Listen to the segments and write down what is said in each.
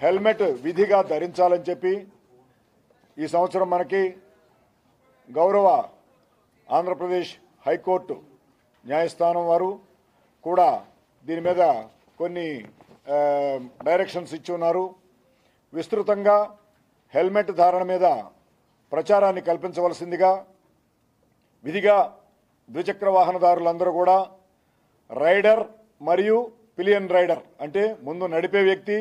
Helmet విధిగా ధరించాలని చెప్పి ఈ సంవత్సరం మనకి గౌరవ ఆంధ్రప్రదేశ్ హైకోర్టు న్యాయస్థానం వారు కూడా దీని మీద కొన్ని డైరెక్షన్స్ ఇచ్చి ఉన్నారు. విస్తృతంగా హెల్మెట్ ధారణ మీద ప్రచారాన్ని కల్పించవలసిందిగా, విధిగా ద్విచక్ర వాహనదారులందరూ కూడా రైడర్ మరియు పిలియన్ రైడర్ అంటే ముందు నడిపే వ్యక్తి,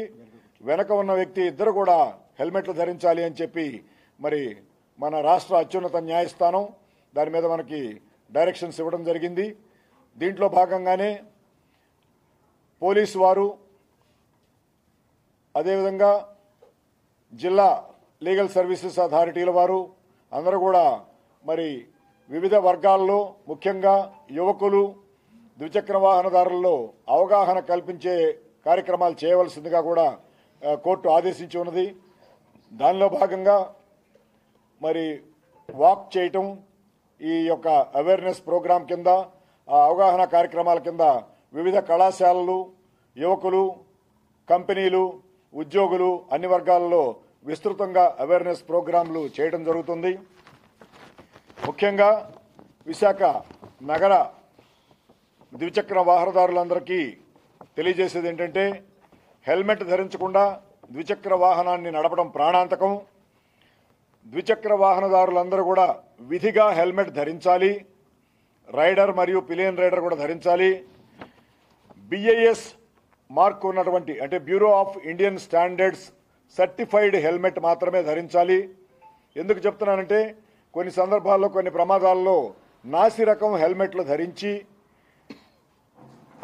వెనక ఉన్న వ్యక్తి ఇద్దరు కూడా హెల్మెట్లు ధరించాలి అని చెప్పి మరి మన రాష్ట్ర అత్యున్నత న్యాయస్థానం దాని మీద మనకి డైరెక్షన్స్ ఇవ్వడం జరిగింది. దీంట్లో భాగంగానే పోలీసు వారు, అదేవిధంగా జిల్లా లీగల్ సర్వీసెస్ అథారిటీల వారు అందరూ కూడా మరి వివిధ వర్గాల్లో ముఖ్యంగా యువకులు, ద్విచక్ర వాహనదారుల్లో అవగాహన కల్పించే కార్యక్రమాలు చేయవలసిందిగా కూడా కోర్టు ఆదేశించి ఉన్నది. దానిలో భాగంగా మరి వాక్ చేయటం, ఈ యొక్క అవేర్నెస్ ప్రోగ్రాం కింద, ఆ అవగాహన కార్యక్రమాల కింద వివిధ కళాశాలలు, యువకులు, కంపెనీలు, ఉద్యోగులు అన్ని వర్గాల్లో విస్తృతంగా అవేర్నెస్ ప్రోగ్రాంలు చేయడం జరుగుతుంది. ముఖ్యంగా విశాఖ నగర ద్విచక్ర వాహనదారులందరికీ తెలియజేసేది ఏంటంటే, హెల్మెట్ ధరించకుండా ద్విచక్ర వాహనాన్ని నడపడం ప్రాణాంతకం. ద్విచక్ర వాహనదారులందరూ కూడా విధిగా హెల్మెట్ ధరించాలి. రైడర్ మరియు పిలియన్ రైడర్ కూడా ధరించాలి. BIS మార్క్ ఉన్నటువంటి అంటే bureau of Indian standards certified helmet మాత్రమే ధరించాలి. ఎందుకు చెప్తున్నానంటే కొన్ని సందర్భాల్లో కొన్ని ప్రమాదాల్లో నాసి రకం హెల్మెట్లు ధరించి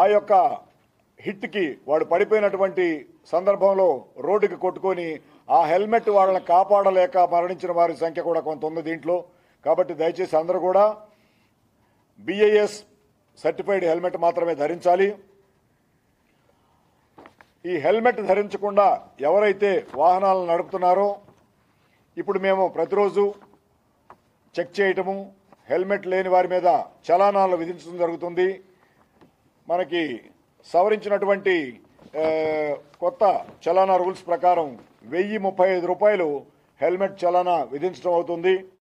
ఆ యొక్క హిట్కి వాడు పడిపోయినటువంటి సందర్భంలో రోడ్డుకి కొట్టుకొని ఆ హెల్మెట్ వాళ్ళని కాపాడలేక మరణించిన వారి సంఖ్య కూడా కొంత ఉంది దీంట్లో. కాబట్టి దయచేసి అందరూ కూడా BIS సర్టిఫైడ్ హెల్మెట్ మాత్రమే ధరించాలి. ఈ హెల్మెట్ ధరించకుండా ఎవరైతే వాహనాలను నడుపుతున్నారో ఇప్పుడు మేము ప్రతిరోజు చెక్ చేయటము, హెల్మెట్ లేని వారి మీద చలానాలు విధించడం జరుగుతుంది. మనకి సవరించినటువంటి కొత్త చలానా రూల్స్ ప్రకారం 1035 రూపాయలు హెల్మెట్ చలానా విధించడం అవుతుంది.